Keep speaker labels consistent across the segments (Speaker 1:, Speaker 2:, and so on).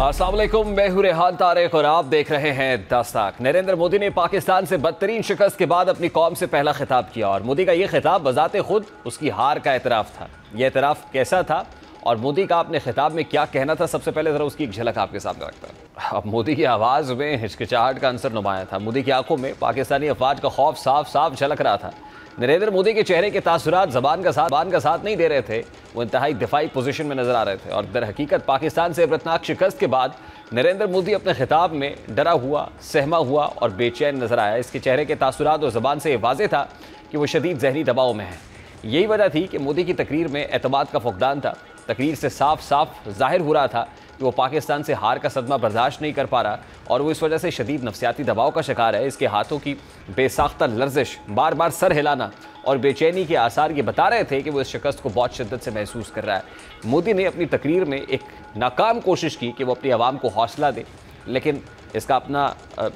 Speaker 1: अस्सलाम वालेकुम, मैं हूं रेहान तारिक और आप देख रहे हैं दस्तक। नरेंद्र मोदी ने पाकिस्तान से बदतरीन शिकस्त के बाद अपनी कौम से पहला खिताब किया और मोदी का यह खिताब बजाते खुद उसकी हार का एतराफ़ था। यह एतराफ़ कैसा था और मोदी का अपने खिताब में क्या कहना था, सबसे पहले ज़रा उसकी एक झलक आपके सामने रखता है। अब मोदी की आवाज़ में हिचकिचाहट का अंसर नुमाया था। मोदी की आंखों में पाकिस्तानी अफवाज का खौफ साफ साफ झलक रहा था। नरेंद्र मोदी के चेहरे के तासुरात ज़बान का साथ नहीं दे रहे थे, वो इंतहाई दिफाई पोजीशन में नजर आ रहे थे। और दर हकीकत पाकिस्तान से इबरतनाक शिकस्त के बाद नरेंद्र मोदी अपने खिताब में डरा हुआ, सहमा हुआ और बेचैन नजर आया। इसके चेहरे के तासुरात और ज़बान से वाज़ेह था कि वो शदीद जहनी दबाव में है। यही वजह थी कि मोदी की तकरीर में एतमाद का फुकदान था। तकरीर से साफ साफ जाहिर हो रहा था कि वो पाकिस्तान से हार का सदमा बर्दाश्त नहीं कर पा रहा और वो इस वजह से शदीद नफसियाती दबाव का शिकार है। इसके हाथों की बेसाख्ता लर्जिश, बार बार सर हिलाना और बेचैनी के आसार ये बता रहे थे कि वो इस शिकस्त को बहुत शिद्दत से महसूस कर रहा है। मोदी ने अपनी तकरीर में एक नाकाम कोशिश की कि वो अपनी आवाम को हौसला दे, लेकिन इसका अपना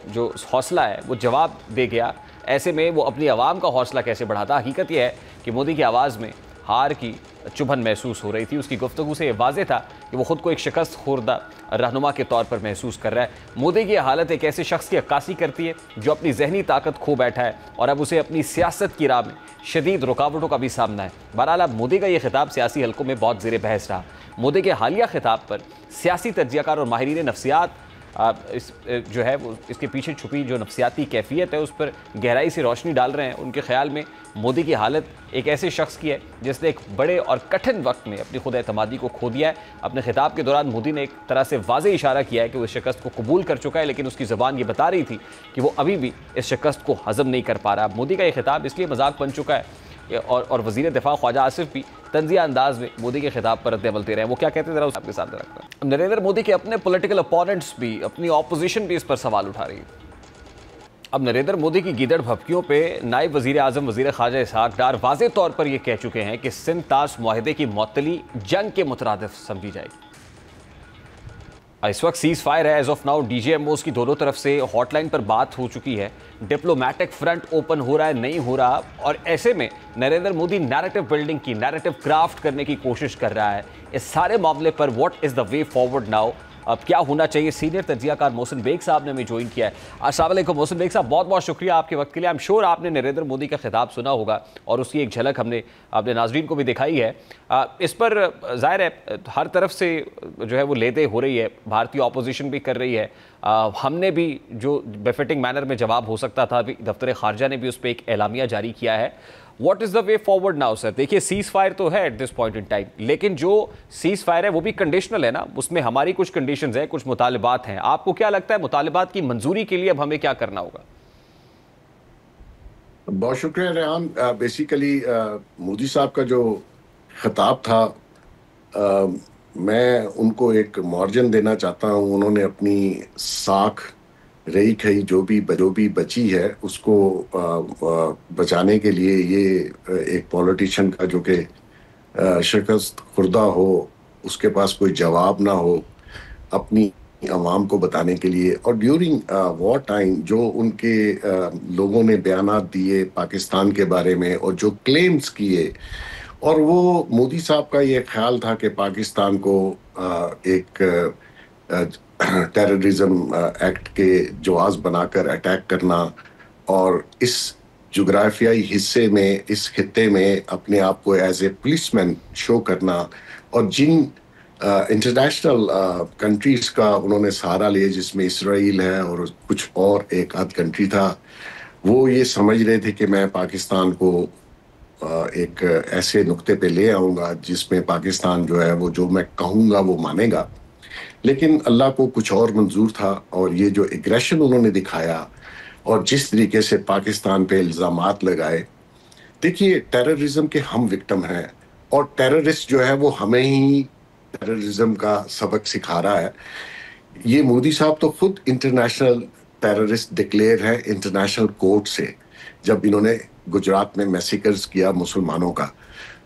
Speaker 1: जो हौसला है वो जवाब दे गया। ऐसे में वो अपनी आवाम का हौसला कैसे बढ़ाता? हकीकत यह है कि मोदी की आवाज़ में हार की चुभन महसूस हो रही थी। उसकी गुफ्तगू से वाज़ेह था कि वो ख़ुद को एक शिकस्त खुर्दा रहनुमा के तौर पर महसूस कर रहा है। मोदी की हालत एक ऐसे शख्स की अक्कासी करती है जो अपनी जहनी ताकत खो बैठा है और अब उसे अपनी सियासत की राह में शदीद रुकावटों का भी सामना है। बहरहाल अब मोदी का ये खिताब सियासी हलकों में बहुत ज़ेर बहस रहा। मोदी के हालिया खिताब पर सियासी तज्ज़ियाकार और माहिरीन नफ्सियात जो है वो इसके पीछे छुपी जो नफ्सियाती कैफियत है उस पर गहराई से रोशनी डाल रहे हैं। उनके ख्याल में मोदी की हालत एक ऐसे शख्स की है जिसने एक बड़े और कठिन वक्त में अपनी खुद एतमादी को खो दिया है। अपने खिताब के दौरान मोदी ने एक तरह से वाज़ेह इशारा किया है कि वो इस शिकस्त को कबूल कर चुका है, लेकिन उसकी ज़बान ये बता रही थी कि वो अभी भी इस शिकस्त को हज़म नहीं कर पा रहा। मोदी का ये खिताब इसलिए मजाक बन चुका है और वज़ीर दिफा ख्वाजा आसिफ भी तंज़िया अंदाज में मोदी के खिताब पर रद्द-ए-अमल दे रहे हैं। वो क्या कहते हैं ज़रा उस आपके सामने रखता है। नरेंद्र मोदी के अपने पॉलिटिकल अपोनेंट्स भी, अपनी ऑपोजिशन भी इस पर सवाल उठा रही है। अब नरेंद्र मोदी की गीदड़ भभकियों पे नायब वज़ीर आज़म वज़ीर ख़ारजा इसहाक़ डार वाज़ेह तौर पर यह कह चुके हैं कि सिंध ताश मुआहदे की मुअत्तली जंग के मुतरादिफ समझी जाएगी। इस वक्त सीज़ फायर है। एज ऑफ नाउ DGMOs की दोनों तरफ से हॉटलाइन पर बात हो चुकी है। डिप्लोमेटिक फ्रंट ओपन हो रहा है, नहीं हो रहा, और ऐसे में नरेंद्र मोदी नैरेटिव बिल्डिंग की, नैरेटिव क्राफ्ट करने की कोशिश कर रहा है। इस सारे मामले पर what is the way forward now, अब क्या होना चाहिए? सीनियर तज्जियाकार मोहसिन बेग साहब ने हमें ज्वाइन किया है। अस्सलाम वालेकुम मोहसिन बेग साहब, बहुत बहुत शुक्रिया आपके वक्त के लिए। आई एम श्योर आपने नरेंद्र मोदी का खिताब सुना होगा और उसकी एक झलक आपने नाजरीन को भी दिखाई है। इस पर ज़ाहिर है हर तरफ से जो है वो लेते हो रही है, भारतीय ऑपोजिशन भी कर रही है। हमने भी जो बेफिटिंग मैनर में जवाब हो सकता था, अभी दफ्तर खारजा ने भी उस पर एक एलामिया जारी किया है। What is the way forward now sir? देखिए सीज़ फायर तो है at this point in time, लेकिन जो सीज़ फायर है वो भी कंडीशनल है ना, उसमें हमारी कुछ कंडीशंस हैं, कुछ मुतालिबात हैं। आपको क्या लगता है मुतालिबात की मंजूरी के लिए अब हमें क्या करना होगा?
Speaker 2: बहुत शुक्रिया रेहान। बेसिकली मोदी साहब का जो खिताब था, मैं उनको एक मार्जिन देना चाहता हूँ। उन्होंने अपनी साख रही खई जो भी बची है उसको बचाने के लिए ये एक पॉलिटिशियन का जो कि शिकस्त खुर्दा हो, उसके पास कोई जवाब ना हो, अपनी अवाम को बताने के लिए, और ड्यूरिंग वॉर टाइम जो उनके लोगों ने बयानात दिए पाकिस्तान के बारे में और जो क्लेम्स किए, और वो मोदी साहब का ये ख्याल था कि पाकिस्तान को एक टेररिज्म एक्ट के जवाज बनाकर अटैक करना और इस जोग्राफियाई हिस्से में, इस खित्ते में अपने आप को एज ए पुलिसमैन शो करना, और जिन इंटरनेशनल कंट्रीज का उन्होंने सहारा लिया जिसमें इसराइल है और कुछ और एक आध कंट्री था, वो ये समझ रहे थे कि मैं पाकिस्तान को एक ऐसे नुक्ते पे ले आऊंगा जिसमें पाकिस्तान जो है वो जो मैं कहूँगा वो मानेगा। लेकिन अल्लाह को कुछ और मंजूर था, और ये जो एग्रेशन उन्होंने दिखाया और जिस तरीके से पाकिस्तान पे इल्ज़ामात लगाए, देखिए टेररिज्म के हम विक्टिम हैं और टेररिस्ट जो है वो हमें ही टेररिज्म का सबक सिखा रहा है। ये मोदी साहब तो खुद इंटरनेशनल टेररिस्ट डिक्लेयर है इंटरनेशनल कोर्ट से, जब इन्होंने गुजरात में मैसेकर्स किया मुसलमानों का।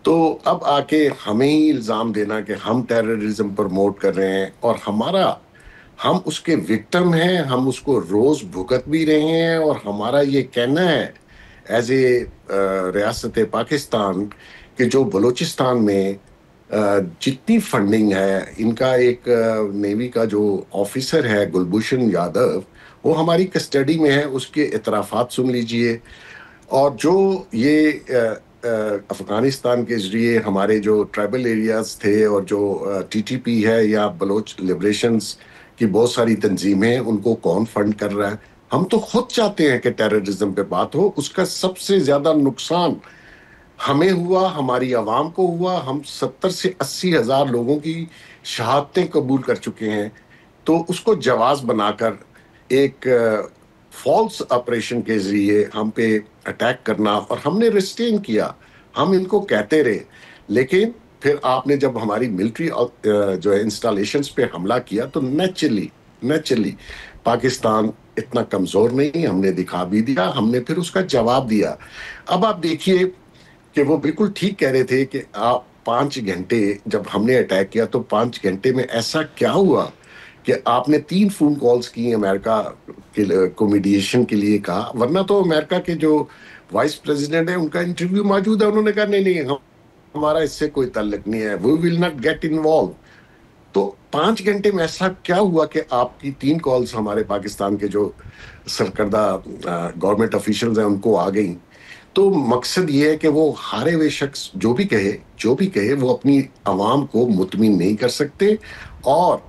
Speaker 2: तो अब आके हमें ही इल्ज़ाम देना कि हम टेररिज्म प्रमोट कर रहे हैं और हम उसके विक्टिम हैं, हम उसको रोज भुगत भी रहे हैं, और हमारा ये कहना है एज ए रियासत पाकिस्तान कि जो बलूचिस्तान में जितनी फंडिंग है, इनका एक नेवी का जो ऑफिसर है गुलभूषण यादव, वो हमारी कस्टडी में है, उसके इतराफात सुन लीजिए। और जो ये अफगानिस्तान के जरिए हमारे जो ट्राइबल एरियाज थे और जो टीटीपी है या बलोच लिबरेशंस की बहुत सारी तंजीमें, उनको कौन फंड कर रहा है? हम तो खुद चाहते हैं कि टेररिज्म पे बात हो। उसका सबसे ज्यादा नुकसान हमें हुआ, हमारी आवाम को हुआ। हम 70 से 80 हजार लोगों की शहादतें कबूल कर चुके हैं। तो उसको जवाब बनाकर एक फॉल्स ऑपरेशन के जरिए हम पे अटैक करना, और हमने रिस्ट्रेन किया, हम इनको कहते रहे। लेकिन फिर आपने जब हमारी मिलिट्री जो है इंस्टॉलेशंस पे हमला किया, तो नेचुरली पाकिस्तान इतना कमजोर नहीं, हमने दिखा भी दिया, हमने फिर उसका जवाब दिया। अब आप देखिए कि वो बिल्कुल ठीक कह रहे थे कि आप 5 घंटे जब हमने अटैक किया, तो 5 घंटे में ऐसा क्या हुआ कि आपने 3 फोन कॉल्स की अमेरिका को मीडिएशन के लिए कहा, वरना तो अमेरिका के जो वाइस प्रेसिडेंट है उनका इंटरव्यू मौजूद है, उन्होंने कहा नहीं नहीं, हमारा इससे कोई ताल्लुक नहीं है, we will not get involve. तो 5 घंटे में ऐसा क्या हुआ कि आपकी 3 कॉल्स हमारे पाकिस्तान के जो सरकर्दा गवर्नमेंट ऑफिशियल्स हैं उनको आ गई? तो मकसद ये है कि वो हारे हुए शख्स जो भी कहे वो अपनी आवाम को मुतमिन नहीं कर सकते। और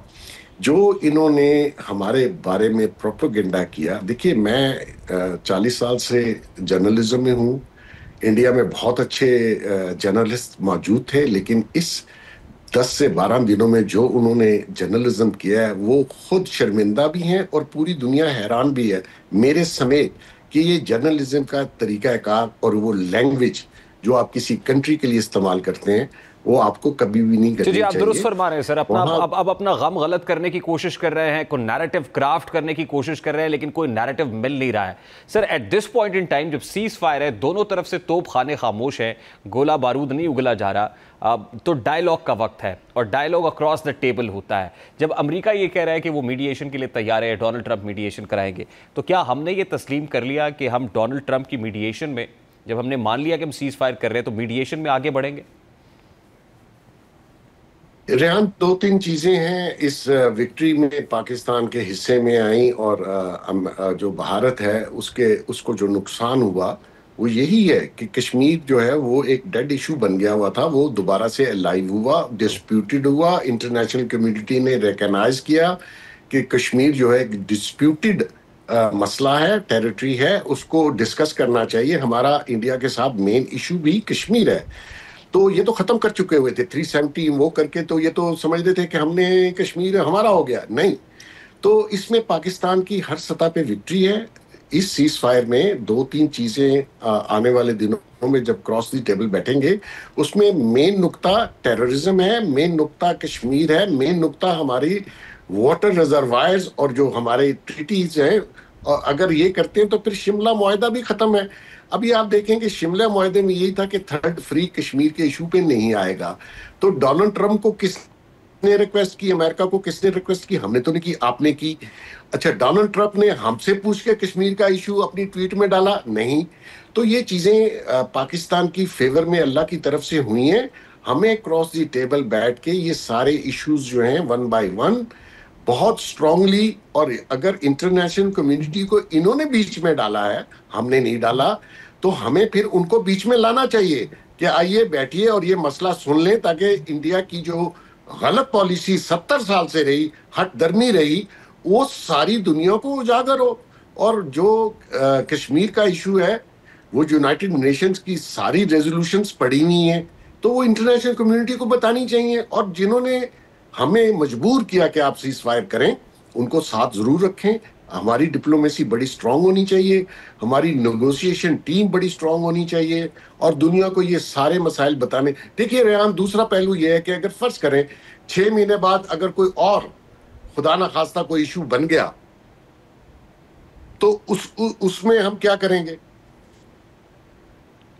Speaker 2: जो इन्होंने हमारे बारे में प्रोपेगेंडा किया, देखिए मैं 40 साल से जर्नलिज्म में हूँ। इंडिया में बहुत अच्छे जर्नलिस्ट मौजूद थे, लेकिन इस 10 से 12 दिनों में जो उन्होंने जर्नलिज्म किया है, वो खुद शर्मिंदा भी हैं और पूरी दुनिया हैरान भी है मेरे समेत, कि ये जर्नलिज्म का तरीकाकार और वो लैंग्वेज जो आप किसी कंट्री के लिए इस्तेमाल करते हैं, वो आपको कभी भी नहीं करनी
Speaker 1: जी, आप
Speaker 2: चाहिए।
Speaker 1: दुरुस्त फरमा रहे हैं सर। अब अपना गम गलत करने की कोशिश कर रहे हैं, कोई नैरेटिव क्राफ्ट करने की कोशिश कर रहे हैं, लेकिन कोई नैरेटिव मिल नहीं रहा है sir. At this point in time जब सीज फायर है, दोनों तरफ से तोप खाने खामोश है, गोला बारूद नहीं उगला जा रहा, तो डायलॉग का वक्त है, और डायलॉग अक्रॉस द टेबल होता है। जब अमेरिका ये कह रहा है कि वो मीडिएशन के लिए तैयार है, डोनाल्ड ट्रंप मीडिएशन कराएंगे, तो क्या हमने ये तस्लीम कर लिया कि हम डोनाल्ड ट्रंप की मीडिएशन में, जब हमने मान लिया कि हम सीज फायर कर रहे हैं, तो मीडिएशन में आगे बढ़ेंगे?
Speaker 2: रेहान, 2-3 चीजें हैं इस विक्ट्री में पाकिस्तान के हिस्से में आई, और जो भारत है उसको जो नुकसान हुआ वो यही है कि कश्मीर जो है वो एक डेड इशू बन गया हुआ था, वो दोबारा से अलाइव हुआ, डिस्प्यूटेड हुआ। इंटरनेशनल कम्युनिटी ने रिकॉग्नाइज किया कि कश्मीर जो है एक डिस्प्यूटेड मसला है, टेरिटरी है, उसको डिस्कस करना चाहिए। हमारा इंडिया के साथ मेन इशू भी कश्मीर है। तो ये तो खत्म कर चुके हुए थे 370 वो करके, तो ये तो समझते थे कि हमने कश्मीर हमारा हो गया। नहीं, तो इसमें पाकिस्तान की हर सतह पे विक्ट्री है। इस सीज फायर में 2-3 चीजें आने वाले दिनों में जब क्रॉस दी टेबल बैठेंगे, उसमें मेन नुक्ता टेररिज्म है, मेन नुक्ता कश्मीर है, मेन नुक्ता हमारी वाटर रिजर्वायर्स और जो हमारे ट्रीटीज हैं। और अगर ये करते हैं तो फिर शिमला मुआहदा भी खत्म है। अभी आप देखेंगे शिमला मुआहदे में यही था कि थर्ड फ्री कश्मीर के इशू पे नहीं आएगा। तो डोनाल्ड ट्रंप को किसने रिक्वेस्ट की, अमेरिका को किसने रिक्वेस्ट की? हमने तो नहीं की, आपने की। अच्छा, डोनाल्ड ट्रंप ने हमसे पूछ के कश्मीर का इशू अपनी ट्वीट में डाला? नहीं। तो ये चीजें पाकिस्तान की फेवर में अल्लाह की तरफ से हुई हैं। हमें क्रॉस दी टेबल बैठ के ये सारे इश्यूज जो हैं वन बाय वन बहुत स्ट्रांगली, और अगर इंटरनेशनल कम्युनिटी को इन्होंने बीच में डाला है, हमने नहीं डाला, तो हमें फिर उनको बीच में लाना चाहिए कि आइए बैठिए और ये मसला सुन लें, ताकि इंडिया की जो गलत पॉलिसी 70 साल से रही, हठधर्मी रही, वो सारी दुनिया को उजागर हो। और जो कश्मीर का इशू है, वो यूनाइटेड नेशंस की सारी रेजोल्यूशंस पड़ी हुई हैं, तो वो इंटरनेशनल कम्युनिटी को बतानी चाहिए। और जिन्होंने हमें मजबूर किया कि आप सीज फायर करें, उनको साथ जरूर रखें। हमारी डिप्लोमेसी बड़ी स्ट्रांग होनी चाहिए, हमारी नेगोशिएशन टीम बड़ी स्ट्रांग होनी चाहिए, और दुनिया को ये सारे मसाइल बताने। देखिए रेहान, दूसरा पहलू ये है कि अगर फर्ज करें 6 महीने बाद अगर कोई और खुदा ना खास्ता कोई इशू बन गया, तो उसमें हम क्या करेंगे?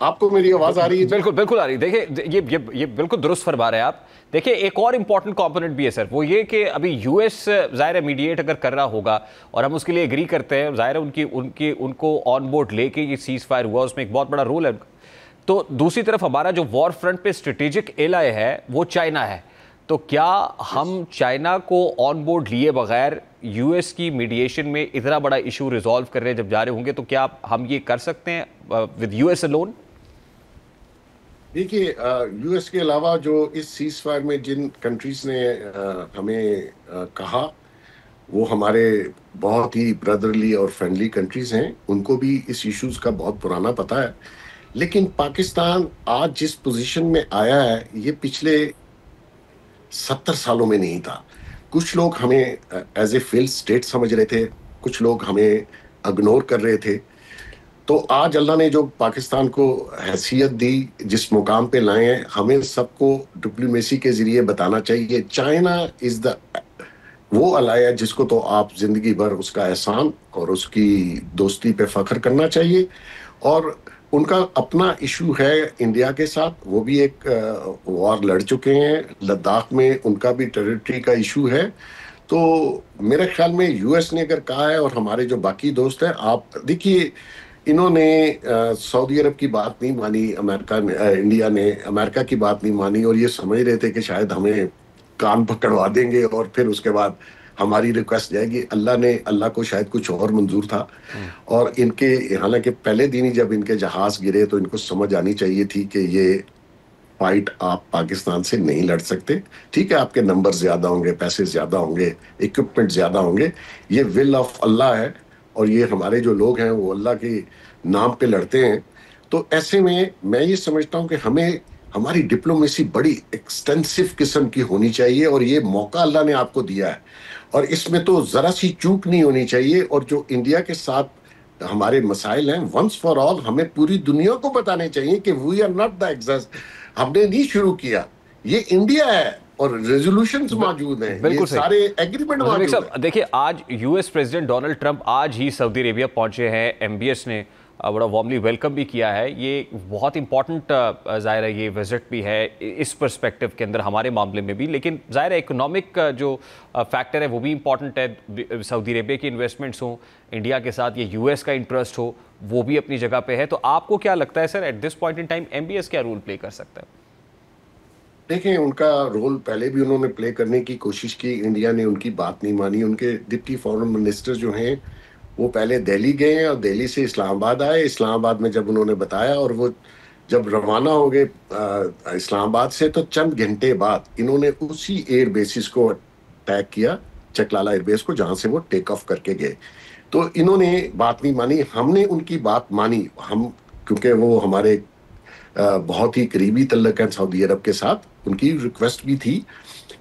Speaker 2: आपको मेरी आवाज आ रही है?
Speaker 1: बिल्कुल बिल्कुल आ रही है। देखिए ये बिल्कुल दुरुस्त फरमा रहे हैं आप। देखिए एक और इंपॉर्टेंट कंपोनेंट भी है सर, वो ये कि अभी यूएस जाहिर है मीडिएट अगर कर रहा होगा और हम उसके लिए एग्री करते हैं, जाहिर है उनको ऑन बोर्ड लेके ये सीज फायर हुआ, उसमें एक बहुत बड़ा रोल है। तो दूसरी तरफ हमारा जो वॉर फ्रंट पे स्ट्रेटेजिक एलाय है वो चाइना है, तो क्या हम चाइना को ऑन बोर्ड लिए बगैर यूएस की मीडिएशन में इतना बड़ा इशू रिजॉल्व कर रहे जब जा रहे होंगे, तो क्या हम ये कर सकते हैं विद यूएस अलोन?
Speaker 2: देखिए, यूएस के अलावा जो इस सीज फायर में जिन कंट्रीज ने हमें कहा, वो हमारे बहुत ही ब्रदरली और फ्रेंडली कंट्रीज हैं। उनको भी इस इश्यूज का बहुत पुराना पता है। लेकिन पाकिस्तान आज जिस पोजीशन में आया है, ये पिछले 70 सालों में नहीं था। कुछ लोग हमें एज ए फेल्ड स्टेट समझ रहे थे, कुछ लोग हमें इग्नोर कर रहे थे। तो आज अल्लाह ने जो पाकिस्तान को हैसियत दी, जिस मुकाम पे लाए हैं, हमें सबको डिप्लोमेसी के जरिए बताना चाहिए चाइना इज द वो अलाय है जिसको तो आप जिंदगी भर उसका एहसान और उसकी दोस्ती पे फख्र करना चाहिए। और उनका अपना इशू है इंडिया के साथ, वो भी एक वॉर लड़ चुके हैं। लद्दाख में उनका भी टेरिटरी का इशू है। तो मेरे ख्याल में यूएस ने अगर कहा है, और हमारे जो बाकी दोस्त हैं, आप देखिए, इन्होंने सऊदी अरब की बात नहीं मानी, इंडिया ने अमेरिका की बात नहीं मानी, और ये समझ रहे थे कि शायद हमें कान पकड़वा देंगे और फिर उसके बाद हमारी रिक्वेस्ट जाएगी। अल्लाह को शायद कुछ और मंजूर था। और इनके, हालांकि पहले दिन ही जब इनके जहाज गिरे तो इनको समझ आनी चाहिए थी कि ये फाइट आप पाकिस्तान से नहीं लड़ सकते। ठीक है, आपके नंबर ज्यादा होंगे, पैसे ज्यादा होंगे, इक्विपमेंट ज्यादा होंगे, ये विल ऑफ अल्लाह है, और ये हमारे जो लोग हैं वो अल्लाह के नाम पे लड़ते हैं। तो ऐसे में मैं ये समझता हूं कि हमें हमारी डिप्लोमेसी बड़ी एक्सटेंसिव किस्म की होनी चाहिए, और ये मौका अल्लाह ने आपको दिया है, और इसमें तो जरा सी चूक नहीं होनी चाहिए। और जो इंडिया के साथ हमारे मसाइल हैं, वंस फॉर ऑल हमें पूरी दुनिया को बताने चाहिए कि we are not the exhaust, हमने नहीं शुरू किया, ये इंडिया है, और रेजोल्यूशंस मौजूद हैं, ये सारे एग्रीमेंट मौजूद हैं।
Speaker 1: देखिए, आज यूएस प्रेसिडेंट डोनाल्ड ट्रंप आज ही सऊदी अरेबिया पहुंचे हैं। एमबीएस ने बड़ा वार्मली वेलकम भी किया है। ये बहुत इंपॉर्टेंट ज़ाहिर है ये विजिट भी है इस पर्सपेक्टिव के अंदर हमारे मामले में भी, लेकिन ज़ाहिर है इकोनॉमिक जो फैक्टर है वो भी इंपॉर्टेंट है। सऊदी अरेबिया की इन्वेस्टमेंट्स हों, इंडिया के साथ ये यूएस का इंटरेस्ट हो, वो भी अपनी जगह पे है। तो आपको क्या लगता है sir, at this point in time MBS क्या रोल प्ले कर सकता है?
Speaker 2: देखें, उनका रोल पहले भी उन्होंने प्ले करने की कोशिश की, इंडिया ने उनकी बात नहीं मानी। उनके डिप्टी फॉरेन मिनिस्टर जो हैं वो पहले दिल्ली गए और दिल्ली से इस्लामाबाद आए। इस्लामाबाद में जब उन्होंने बताया और वो जब रवाना हो गए इस्लामाबाद से, तो चंद घंटे बाद इन्होंने उसी एयर बेसिस को अटैक किया, चकलाला एयरबेस को, जहां से वो टेक ऑफ करके गए। तो इन्होंने बात नहीं मानी, हमने उनकी बात मानी। हम, क्योंकि वो हमारे बहुत ही करीबी तल्लक हैं सऊदी अरब के साथ, उनकी रिक्वेस्ट भी थी,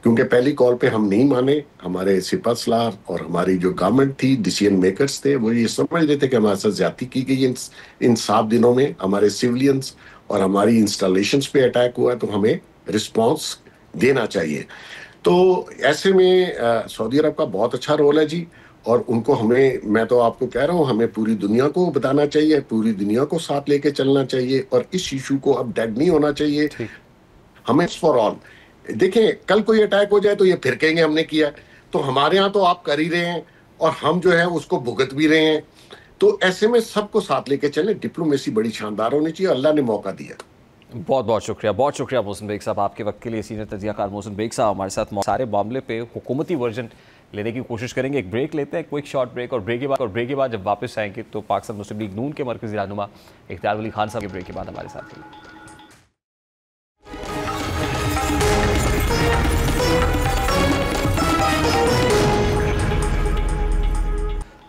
Speaker 2: क्योंकि पहली कॉल पे हम नहीं माने। हमारे सिपा सलार और हमारी जो गवर्नमेंट थी, डिसीजन मेकर्स थे, वो ये समझ रहे थे कि हमारे साथ ज्यादती की गई इन 7 दिनों में, हमारे सिविलियंस और हमारी इंस्टॉलेशंस पे अटैक हुआ, तो हमें रिस्पॉन्स देना चाहिए। तो ऐसे में सऊदी अरब का बहुत अच्छा रोल है जी, और उनको हमें, मैं तो आपको कह रहा हूँ, हमें पूरी दुनिया को बताना चाहिए, पूरी दुनिया को साथ लेके चलना चाहिए, और इस इशू को अब डेड नहीं होना चाहिए। हमें फॉर ऑल, देखें, कल कोई अटैक हो जाए तो ये फिर कहेंगे हमने किया, तो हमारे यहाँ तो आप कर ही रहे हैं, और हम जो है उसको भुगत भी रहे हैं। तो ऐसे में सबको साथ लेके चले, डिप्लोमेसी बड़ी शानदार होनी चाहिए, अल्लाह ने मौका दिया।
Speaker 1: बहुत बहुत शुक्रिया मोहसिन बेग साहब, आपके वक्त के लिए। सीनियर तजियाकार मोहसिन बेग साहब हमारे साथ सारे मामले पे हुकूमती वर्जन लेने की कोशिश करेंगे। एक ब्रेक लेते हैं, क्विक शॉर्ट ब्रेक, और ब्रेक के बाद जब वापस आएंगे तो पाकिस्तान मुस्लिम लीग नून के मरकजी रहनुमा इख्तियार वली खान साहब के ब्रेक के बाद हमारे साथ हैं।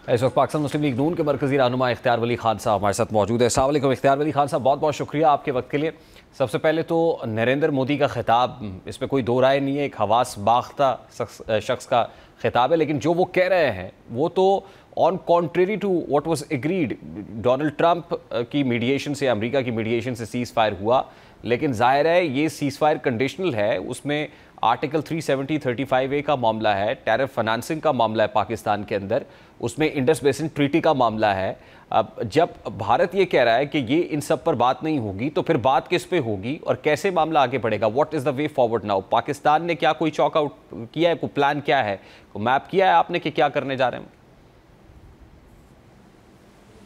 Speaker 1: इस वक्त पाकिस्तान मुस्लिम लीग नून के मरकजी रहनुमा इख्तियार वली खान साहब हमारे साथ मौजूद है। अस्सलाम वालेकुम इख्तियार वली खान साहब, बहुत बहुत शुक्रिया आपके वक्त के लिए। सबसे पहले तो नरेंद्र मोदी का खिताब, इस पर कोई दो राय नहीं है, एक हवास बाख्ता शख्स का खिताब है, लेकिन जो वो कह रहे हैं वो तो on contrary to what was agreed. Donald Trump की मीडिएशन से, अमेरिका की मीडिएशन से सीज़ फायर हुआ, लेकिन जाहिर है ये सीज़ फायर कंडीशनल है, उसमें आर्टिकल 370 35A का मामला है, टैरिफ फाइनेंसिंग का मामला है पाकिस्तान के अंदर, उसमें इंडस बेसिन ट्रीटी का मामला है। अब जब भारत ये कह रहा है कि ये इन सब पर बात नहीं होगी, तो फिर बात किस पे होगी और कैसे मामला आगे बढ़ेगा? What is the way forward now? Pakistan ने क्या कोई चॉक आउट किया है, कोई प्लान क्या है, कोई मैप किया है आपने कि क्या करने जा रहे हैं?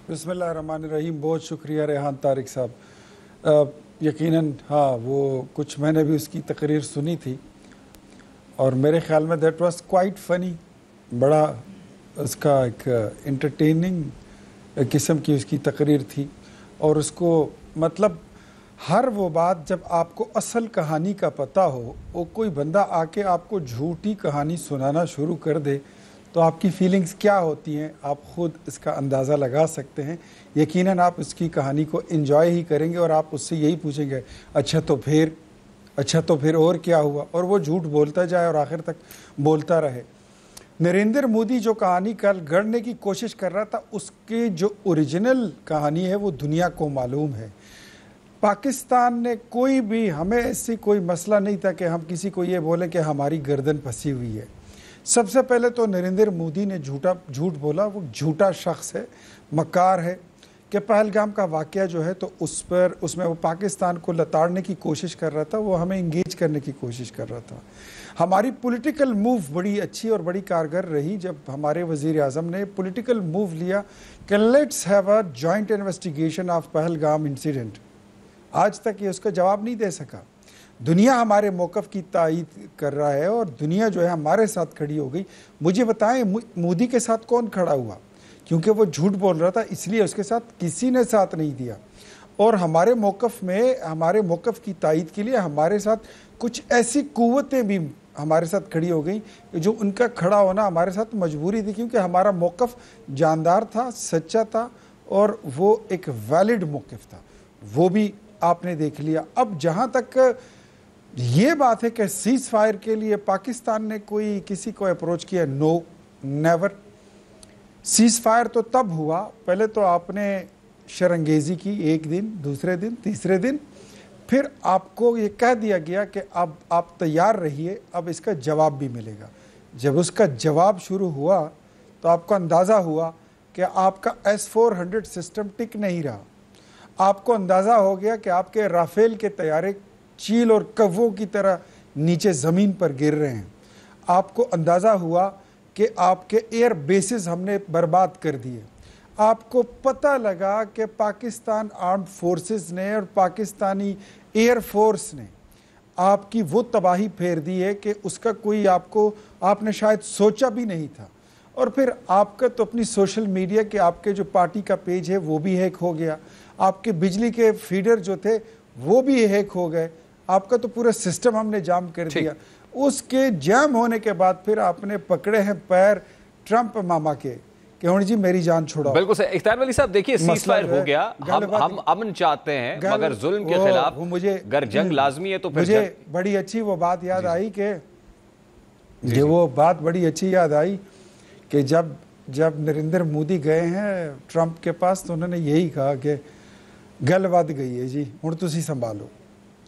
Speaker 3: बिस्मिल्लाहिर्रहमानिर्रहीम, बहुत शुक्रिया रेहान तारिक साहब। यकीनन हाँ, वो कुछ मैंने भी उसकी तकरीर सुनी थी और मेरे ख्याल में दैट वाज क्वाइट फनी। बड़ा उसका एक एंटरटेनिंग किस्म की उसकी तकरीर थी और उसको मतलब हर वो बात जब आपको असल कहानी का पता हो, वो कोई बंदा आके आपको झूठी कहानी सुनाना शुरू कर दे तो आपकी फीलिंग्स क्या होती हैं आप ख़ुद इसका अंदाज़ा लगा सकते हैं। यकीनन आप उसकी कहानी को एंजॉय ही करेंगे और आप उससे यही पूछेंगे अच्छा तो फिर और क्या हुआ, और वो झूठ बोलता जाए और आखिर तक बोलता रहे। नरेंद्र मोदी जो कहानी कल गढ़ने की कोशिश कर रहा था उसकी जो ओरिजिनल कहानी है वो दुनिया को मालूम है। पाकिस्तान ने कोई भी, हमें ऐसी कोई मसला नहीं था कि हम किसी को ये बोले कि हमारी गर्दन फंसी हुई है। सबसे पहले तो नरेंद्र मोदी ने झूठ बोला, वो झूठा शख्स है, मक्कार है कि पहलगाम का वाक़या जो है तो उसमें वो पाकिस्तान को लताड़ने की कोशिश कर रहा था, वो हमें इंगेज करने की कोशिश कर रहा था। हमारी पॉलिटिकल मूव बड़ी अच्छी और बड़ी कारगर रही जब हमारे वज़ीर आज़म ने पॉलिटिकल मूव लिया कि let's have a joint investigation of Pahalgam incident. आज तक ये उसका जवाब नहीं दे सका। दुनिया हमारे मौक़िफ़ की तायीद कर रहा है और दुनिया जो है हमारे साथ खड़ी हो गई। मुझे बताएं मोदी के साथ कौन खड़ा हुआ? क्योंकि वो झूठ बोल रहा था इसलिए उसके साथ किसी ने साथ नहीं दिया। और हमारे मौक़िफ़ की तायीद के लिए हमारे साथ कुछ ऐसी क़ुव्वतें भी हमारे साथ खड़ी हो गई जो उनका खड़ा होना हमारे साथ मजबूरी थी, क्योंकि हमारा मौक़िफ़ जानदार था, सच्चा था और वो एक वैलिड मौक़िफ़ था। वो भी आपने देख लिया। अब जहाँ तक ये बात है कि सीज़ फायर के लिए पाकिस्तान ने कोई किसी को अप्रोच किया, नो नेवर। सीज़ फायर तो तब हुआ, पहले तो आपने शरंगेज़ी की एक दिन, दूसरे दिन, तीसरे दिन, फिर आपको ये कह दिया गया कि अब आप तैयार रहिए, अब इसका जवाब भी मिलेगा। जब उसका जवाब शुरू हुआ तो आपको अंदाज़ा हुआ कि आपका S-400 सिस्टम टिक नहीं रहा। आपको अंदाज़ा हो गया कि आपके राफेल के तैयारे चील और कव्वों की तरह नीचे ज़मीन पर गिर रहे हैं। आपको अंदाज़ा हुआ कि आपके एयर बेसिस हमने बर्बाद कर दिए। आपको पता लगा कि पाकिस्तान आर्म्ड फोर्सेस ने और पाकिस्तानी एयर फोर्स ने आपकी वो तबाही फेर दी है कि उसका कोई आपने शायद सोचा भी नहीं था। और फिर आपका तो अपनी सोशल मीडिया के आपके जो पार्टी का पेज है वो भी हैक हो गया, आपके बिजली के फीडर जो थे वो भी हैक हो गए, आपका तो पूरा सिस्टम हमने जाम कर दिया। उसके जाम होने के बाद फिर आपने पकड़े हैं पैर ट्रंप मामा के कि हुण जी मेरी जान छोड़ाओ।
Speaker 1: बिल्कुल सही। इख्तियार वली साहब देखिए, सीज़ फायर हो गया, हम अमन चाहते हैं मगर जुल्म के खिलाफ अगर जंग लाजमी है तो फिर
Speaker 3: मुझे बड़ी अच्छी वो बात याद आई कि जब नरेंद्र मोदी गए हैं ट्रंप के पास तो उन्होंने यही कहा कि गल वध गई है जी, हुण तुसी संभालो।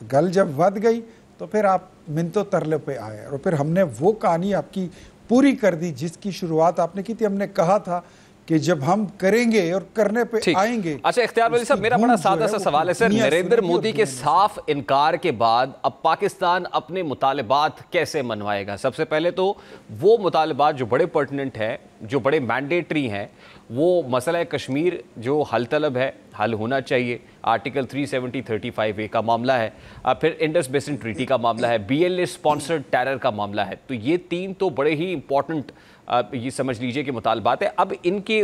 Speaker 3: तो गल जब वध गई तो फिर आप मिन्नतों तरले पे आए और फिर हमने वो कहानी आपकी पूरी कर दी जिसकी शुरुआत आपने की थी। हमने कहा था कि जब हम करेंगे और करने पे आएंगे।
Speaker 1: अच्छा इख्तियार वली साहब, मेरा बड़ा सादा सा सवाल है सर, नरेंद्र मोदी के साफ इनकार के बाद अब पाकिस्तान अपने मुतालिबात कैसे मनवाएगा? सबसे पहले तो वो मुतालिबात जो बड़े पर्टिनेंट हैं, जो बड़े मैंडेटरी हैं, वो मसला कश्मीर जो हल तलब है, हल होना चाहिए। आर्टिकल 370-35A का मामला है, फिर इंडस बेसिन ट्रीटी का मामला है, BLA स्पॉन्सर्ड टेरर का मामला है। तो ये तीन तो बड़े ही इंपॉर्टेंट ये समझ लीजिए कि मुतालबात है। अब इनकी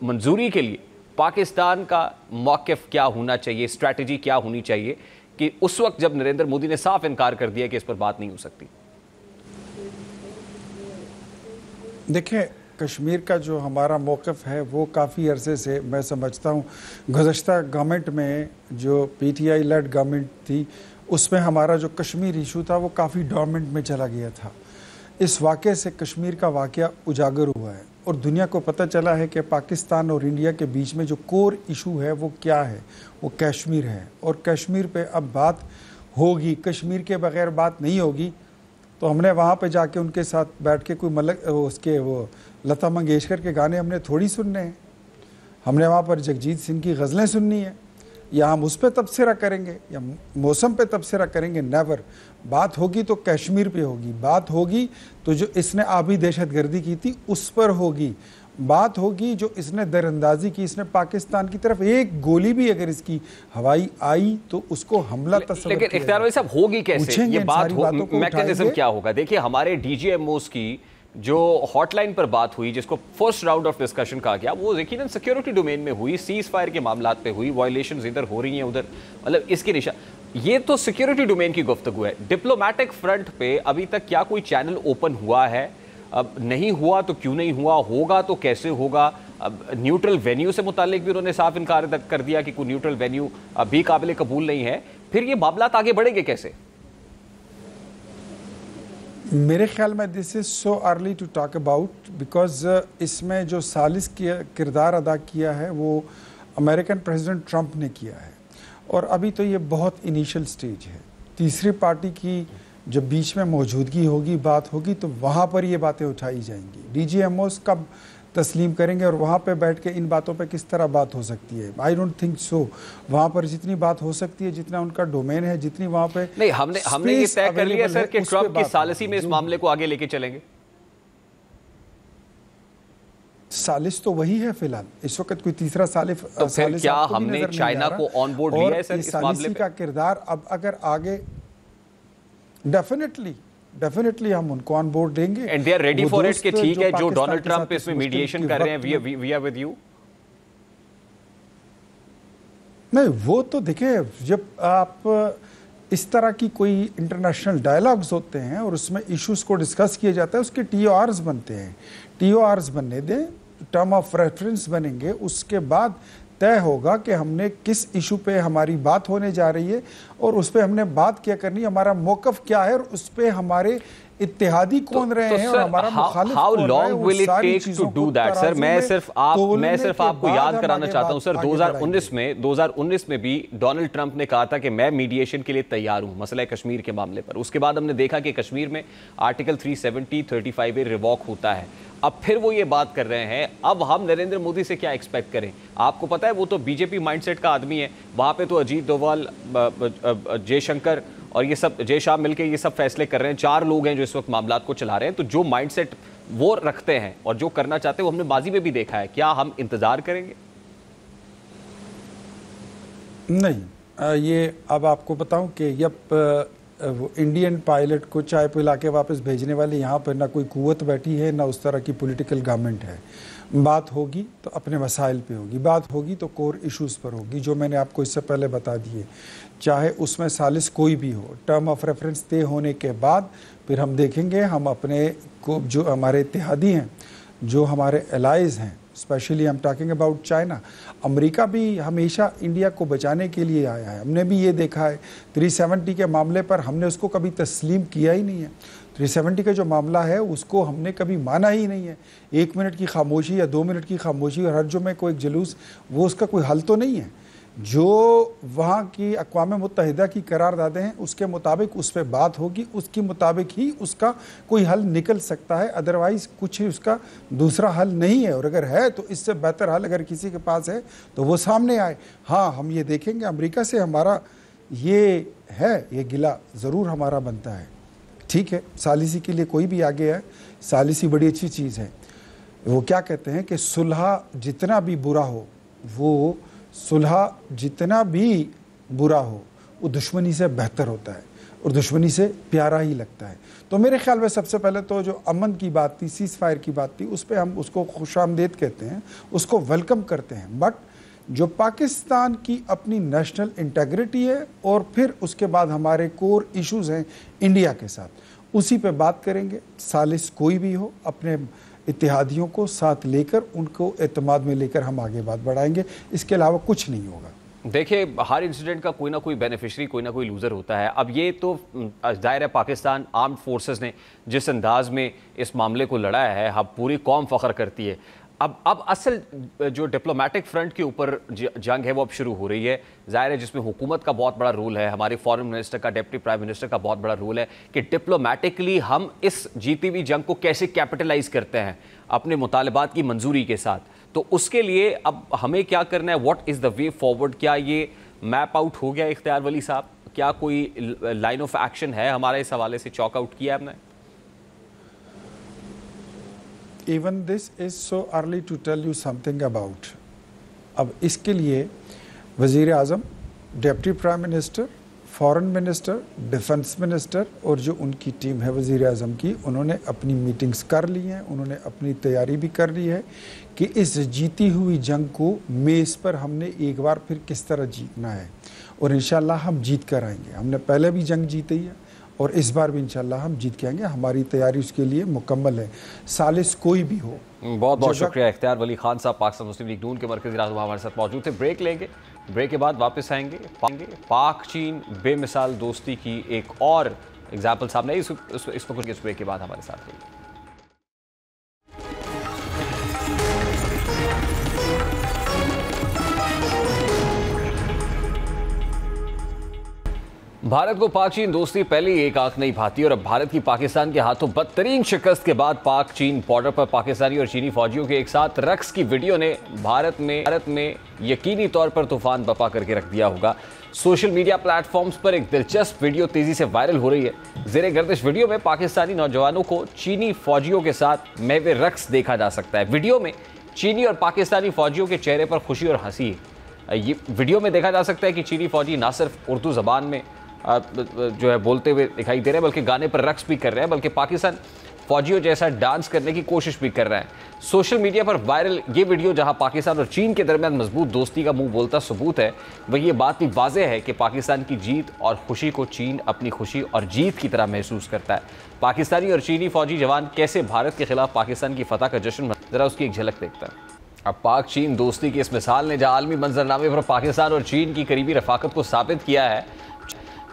Speaker 1: मंजूरी के लिए पाकिस्तान का मौक़िफ़ क्या होना चाहिए, स्ट्रैटेजी क्या होनी चाहिए कि उस वक्त जब नरेंद्र मोदी ने साफ इनकार कर दिया कि इस पर बात नहीं हो सकती?
Speaker 3: देखिए, कश्मीर का जो हमारा मौक़िफ़ है वो काफ़ी अरसे से मैं समझता हूँ गुज़श्ता गवर्नमेंट में जो PTI लेड गवर्नमेंट थी उसमें हमारा जो कश्मीर इशू था वो काफ़ी डोरमेंट में चला गया था। इस वाक़े से कश्मीर का वाक़या उजागर हुआ है और दुनिया को पता चला है कि पाकिस्तान और इंडिया के बीच में जो कोर इशू है वो क्या है, वो कश्मीर है। और कश्मीर पे अब बात होगी, कश्मीर के बग़ैर बात नहीं होगी। तो हमने वहाँ पे जाके उनके साथ बैठ के वो लता मंगेशकर के गाने हमने थोड़ी सुनने हैं, हमने वहाँ पर जगजीत सिंह की गज़लें सुननी है, या हम उस पर तबसरा करेंगे या मौसम पे तबसरा करेंगे? नेवर। बात होगी तो कश्मीर पे होगी, बात होगी तो जो इसने आबी दहशतगर्दी की थी उस पर होगी। बात होगी जो इसने दरअंदाजी की, इसने पाकिस्तान की तरफ एक गोली भी अगर इसकी हवाई आई तो उसको हमला तस्वीर।
Speaker 1: लेकिन इख्तियार भाई साहब होगी कैसे ये बात, मैकेनिज्म क्या होगा? देखिए हमारे डीजीएमओस की जो हॉटलाइन पर बात हुई, जिसको फर्स्ट राउंड ऑफ डिस्कशन कहा गया, वो यकीनन सिक्योरिटी डोमेन में हुई, सीज फायर के मामलात पे हुई, वायलेशंस इधर हो रही हैं उधर, मतलब इसकी निशा, ये तो सिक्योरिटी डोमेन की गुफ्तगू है। डिप्लोमेटिक फ्रंट पे अभी तक क्या कोई चैनल ओपन हुआ है? अब नहीं हुआ तो क्यों नहीं हुआ, होगा तो कैसे होगा? अब न्यूट्रल वेन्यू से मुतालिक भी उन्होंने साफ इनकार कर दिया कि कोई न्यूट्रल वेन्यू अभी काबिल कबूल नहीं है। फिर ये मामलात आगे बढ़ेंगे कैसे?
Speaker 3: मेरे ख्याल में this is so early to talk about, because इसमें जो सालिस किरदार अदा किया है वो अमेरिकन प्रेसिडेंट ट्रंप ने किया है, और अभी तो ये बहुत इनिशियल स्टेज है। तीसरी पार्टी की जब बीच में मौजूदगी होगी, बात होगी, तो वहाँ पर ये बातें उठाई जाएंगी। डीजीएमओस कब तस्लीम करेंगे और वहाँ पे बैठ के इन बातों पे किस तरह बात हो सकती है, आई डोंट थिंक सो। वहाँ पर जितनी बात हो सकती है, जितना उनका डोमेन है, जितनी वहाँ पे
Speaker 1: नहीं, हमने ये तय कर लिया सर कि ट्रंप की सालिसी में इस मामले को आगे लेके चलेंगे।
Speaker 3: सालिस तो वही है फिलहाल, इस वक्त कोई तीसरा सालिफ
Speaker 1: तो फिर क्या हमने चाइना को ऑन बोर्ड लिया है सर इस मामले पे?
Speaker 3: का किरदार अब अगर आगे डेफिनेटली हम उनको ऑन बोर्ड देंगे,
Speaker 1: and they are ready for it कि ठीक है जो डोनाल्ड ट्रंप इसमें मीडिएशन कर रहे हैं, वी आर विद यू।
Speaker 3: नहीं, वो तो देखिए, जब आप इस तरह की कोई इंटरनेशनल डायलॉग्स होते हैं और उसमें इश्यूज को डिस्कस किया जाता है, उसके टीओआरस बनते हैं। टीओआरस बनने दें, टर्म ऑफ रेफरेंस बनेंगे, उसके बाद तय होगा कि हमने किस इशू पे हमारी बात होने जा रही है और उस पे हमने बात क्या करनी है, हमारा मौकफ क्या है और उस पे हमारे इत्तेहादी कौन रहे हैं और हमारा मुखालिफ
Speaker 1: हाउ
Speaker 3: कौन
Speaker 1: long will it take to do that sir? मैं सिर्फ आपको याद कराना चाहता हूं सर, 2019 में भी डोनाल्ड ट्रंप ने कहा था कि मैं मीडिएशन के लिए तैयार हूं मसला कश्मीर के मामले पर। उसके बाद हमने देखा कि कश्मीर में आर्टिकल 370 35A रिवॉक होता है। अब फिर वो ये बात कर रहे हैं। अब हम नरेंद्र मोदी से क्या एक्सपेक्ट करें? आपको पता है वो तो बीजेपी माइंडसेट का आदमी है, वहां पे तो अजीत डोभाल, जयशंकर और ये सब, जय शाह मिलके ये सब फैसले कर रहे हैं। 4 लोग हैं जो इस वक्त मामलात को चला रहे हैं। तो जो माइंडसेट वो रखते हैं और जो करना चाहते हैं वो हमने माजी में भी देखा है। क्या हम इंतजार करेंगे?
Speaker 3: नहीं, ये अब आपको बताऊं कि जब वो इंडियन पायलट को चाय पिला के वापस भेजने वाले यहाँ पर ना कोई कुव्वत बैठी है, ना उस तरह की पॉलिटिकल गवर्नमेंट है। बात होगी तो अपने वसाइल पे होगी, बात होगी तो कोर इश्यूज़ पर होगी, जो मैंने आपको इससे पहले बता दिए। चाहे उसमें सालिस कोई भी हो, टर्म ऑफ रेफरेंस तय होने के बाद फिर हम देखेंगे, हम अपने को जो हमारे इत्तेहादी हैं, जो हमारे एलाइज हैं, specially I am talking about China. America भी हमेशा इंडिया को बचाने के लिए आया है। हमने भी ये देखा है 370 के मामले पर हमने उसको कभी तस्लीम किया ही नहीं है। 370 का जो मामला है उसको हमने कभी माना ही नहीं है। 1 मिनट की खामोशी या 2 मिनट की खामोशी और हर जुमे को एक जुलूस, वो उसका कोई हल तो नहीं है। जो वहाँ की अक़वाम मुत्तहिदा की करारदादें हैं उसके मुताबिक उस पर बात होगी, उसके मुताबिक ही उसका कोई हल निकल सकता है। अदरवाइज़ कुछ ही उसका दूसरा हल नहीं है, और अगर है तो इससे बेहतर हल अगर किसी के पास है तो वो सामने आए। हाँ, हम ये देखेंगे, अमेरिका से हमारा ये गिला ज़रूर हमारा बनता है। ठीक है, सालिसी के लिए कोई भी आगे है, सालिसी बड़ी अच्छी चीज़ है। वो क्या कहते हैं कि सुलह जितना भी बुरा हो, वो सुलह जितना भी बुरा हो वो दुश्मनी से बेहतर होता है और दुश्मनी से प्यारा ही लगता है। तो मेरे ख्याल में सबसे पहले तो जो अमन की बात थी, सीज़ फायर की बात थी, उस पर हम उसको खुशामदीद कहते हैं, उसको वेलकम करते हैं। बट जो पाकिस्तान की अपनी नेशनल इंटेग्रिटी है और फिर उसके बाद हमारे कोर इश्यूज़ हैं इंडिया के साथ, उसी पे बात करेंगे। सालिस कोई भी हो, अपने इत्तेहादियों को साथ लेकर उनको एतमाद में लेकर हम आगे बात बढ़ाएंगे। इसके अलावा कुछ नहीं होगा।
Speaker 1: देखिए, हर इंसिडेंट का कोई ना कोई बेनिफिशरी, कोई ना कोई लूज़र होता है। अब ये तो जाहिर है पाकिस्तान आर्म्ड फोर्सेस ने जिस अंदाज में इस मामले को लड़ा है, अब पूरी कौम फ़ख्र करती है। अब असल जो डिप्लोमेटिक फ्रंट के ऊपर जंग है वो अब शुरू हो रही है, जाहिर है, जिसमें हुकूमत का बहुत बड़ा रोल है, हमारे फॉरेन मिनिस्टर का, डिप्टी प्राइम मिनिस्टर का बहुत बड़ा रोल है कि डिप्लोमेटिकली हम इस जीती हुई जंग को कैसे कैपिटलाइज करते हैं अपने मुतालबात की मंजूरी के साथ। तो उसके लिए अब हमें क्या करना है, what is the way forward? क्या ये मैप आउट हो गया इख्तियार वली साहब? क्या कोई लाइन ऑफ एक्शन है हमारे इस हवाले से? चॉक आउट किया हमने?
Speaker 3: even this is so early to tell you something about. अब इसके लिए वज़ीर आज़म, deputy prime minister, foreign minister, defence minister और जो उनकी टीम है वज़ीर आज़म की, उन्होंने अपनी मीटिंग्स कर ली हैं, उन्होंने अपनी तैयारी भी कर ली है कि इस जीती हुई जंग को मेज़ पर हमने एक बार फिर किस तरह जीतना है, और इंशाल्लाह हम जीत कर आएंगे। हमने पहले भी जंग जीती है और इस बार भी इंशाल्लाह हम जीत के आएंगे। हमारी तैयारी उसके लिए मुकम्मल है, सालिस कोई भी हो।
Speaker 1: बहुत बहुत शुक्रिया इख्तियार वली खान साहब, पाकिस्तान मुस्लिम लीग नून के मरकज़ी रहनुमा हमारे साथ मौजूद थे। ब्रेक लेंगे, ब्रेक के बाद वापस आएंगे। पाक चीन बेमिसाल दोस्ती की एक और एग्जाम्पल सामने इस वक्त इस ब्रेक के बाद हमारे साथ रहिए। भारत को पाक चीन दोस्ती पहले ही एक आंख नहीं भाती और अब भारत की पाकिस्तान के हाथों बदतरीन शिकस्त के बाद पाक चीन बॉर्डर पर पाकिस्तानी और चीनी फौजियों के एक साथ रक्स की वीडियो ने भारत में यकीनी तौर पर तूफान बपा करके रख दिया होगा। सोशल मीडिया प्लेटफॉर्म्स पर एक दिलचस्प वीडियो तेजी से वायरल हो रही है। ज़ेरे गर्दिश वीडियो में पाकिस्तानी नौजवानों को चीनी फौजियों के साथ महवे रक्स देखा जा सकता है। वीडियो में चीनी और पाकिस्तानी फौजियों के चेहरे पर खुशी और हंसी है। ये वीडियो में देखा जा सकता है कि चीनी फौजी ना सिर्फ उर्दू ज़बान में जो है बोलते हुए दिखाई दे रहे हैं, बल्कि गाने पर रक्स भी कर रहे हैं, बल्कि पाकिस्तान फौजियों जैसा डांस करने की कोशिश भी कर रहे हैं। सोशल मीडिया पर वायरल ये वीडियो जहां पाकिस्तान और चीन के दरमियान मजबूत दोस्ती का मुंह बोलता सबूत है, वही ये बात भी वाज़ेह है कि पाकिस्तान की जीत और खुशी को चीन अपनी खुशी और जीत की तरह महसूस करता है। पाकिस्तानी और चीनी फौजी जवान कैसे भारत के खिलाफ पाकिस्तान की फतह का जश्न मनाते हैं, जरा उसकी एक झलक देखता है। अब पाक चीन दोस्ती की इस मिसाल ने जहां आलमी मंजरनामे पर पाकिस्तान और चीन की करीबी रफाकत को साबित किया है,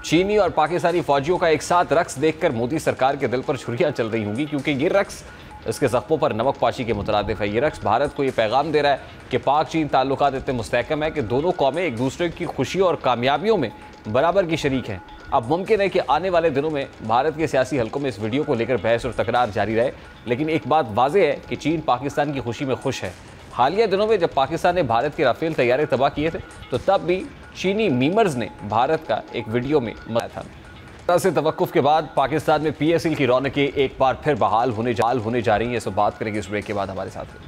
Speaker 1: चीनी और पाकिस्तानी फौजियों का एक साथ रक्स देखकर मोदी सरकार के दिल पर छुरियां चल रही होंगी, क्योंकि ये रक्स इसके ज़ख्मों पर नमक पाशी के मुतरादिफ है। ये रक्स भारत को ये पैगाम दे रहा है कि पाक चीन ताल्लुकात इतने मुस्तहकम है कि दोनों कौमें एक दूसरे की खुशियों और कामयाबियों में बराबर की शरीक हैं। अब मुमकिन है कि आने वाले दिनों में भारत के सियासी हलकों में इस वीडियो को लेकर बहस और तकरार जारी रहे, लेकिन एक बात वाज़ेह है कि चीन पाकिस्तान की खुशी में खुश है। हालिया दिनों में जब पाकिस्तान ने भारत के राफेल तैयारे तबाह किए थे, तो तब भी चीनी मीमर्स ने भारत का एक वीडियो में मनाया था। से तवक्कुफ के बाद पाकिस्तान में PSL की रौनकें एक बार फिर बहाल होने जा रही हैं। इस बात करेंगे इस ब्रेक के बाद हमारे साथ।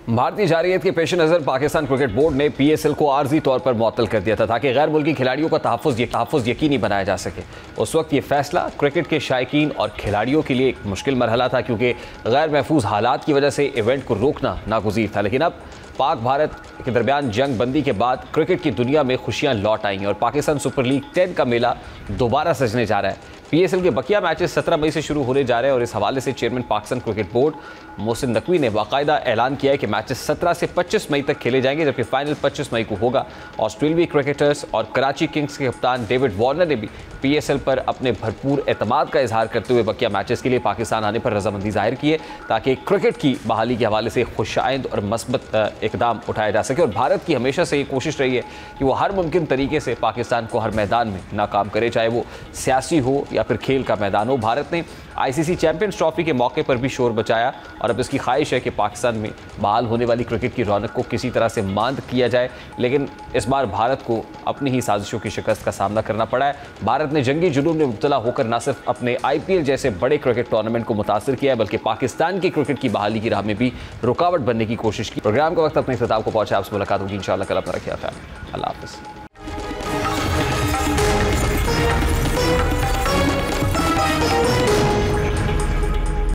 Speaker 1: भारतीय जारियत के पेश नज़र पाकिस्तान क्रिकेट बोर्ड ने PSL को आर्जी तौर पर मुअत्तल कर दिया था ताकि गैर मुल्की खिलाड़ियों का तहफ़्फ़ुज़ यकीनी बनाया जा सके। उस वक्त ये फैसला क्रिकेट के शायकीन और खिलाड़ियों के लिए एक मुश्किल मरहला था, क्योंकि गैर महफूज हालात की वजह से इवेंट को रोकना नागुज़ीर था। लेकिन अब पाक भारत के दरमियान जंग बंदी के बाद क्रिकेट की दुनिया में खुशियाँ लौट आई हैं और पाकिस्तान सुपर लीग 10 का मेला दोबारा सजने जा रहा है। PSL के बकिया मैचेस 17 मई से शुरू होने जा रहे हैं और इस हवाले से chairman Pakistan cricket board Mohsin Naqvi ने बाकायदा ऐलान किया है कि मैचेस 17 से 25 मई तक खेले जाएंगे, जबकि फाइनल 25 मई को होगा। ऑस्ट्रेलियाई क्रिकेटर्स और कराची किंग्स के कप्तान डेविड वार्नर ने भी PSL पर अपने भरपूर एतमाद का इजहार करते हुए बकिया मैचेस के लिए पाकिस्तान आने पर रजामंदी जाहिर की है, ताकि क्रिकेट की बहाली के हवाले से खुशाइंद और मस्बत इकदाम उठाया जा सके। और भारत की हमेशा से ये कोशिश रही है कि वो हर मुमकिन तरीके से पाकिस्तान को हर मैदान में नाकाम करे, चाहे वो सियासी हो या फिर खेल का मैदान हो। भारत ने ICC चैंपियंस ट्रॉफी के मौके पर भी शोर बचाया और अब इसकी ख्वाहिश है कि पाकिस्तान में बहाल होने वाली क्रिकेट की रौनक को किसी तरह से मांद किया जाए, लेकिन इस बार भारत को अपनी ही साजिशों की शिकस्त का सामना करना पड़ा है। भारत ने जंगी जुनून में मुब्तला होकर न सिर्फ अपने IPL जैसे बड़े क्रिकेट टूर्नामेंट को मुतासर किया है, बल्कि पाकिस्तान की क्रिकेट की बहाली की राह में भी रुकावट बनने की कोशिश की। प्रोग्राम का वक्त अपने इख्तिताम को पहुंचा। आपसे मुलाकात होगी इंशाअल्लाह। कल अपना रखिए ख्याल। अल्लाह हाफ़िज़।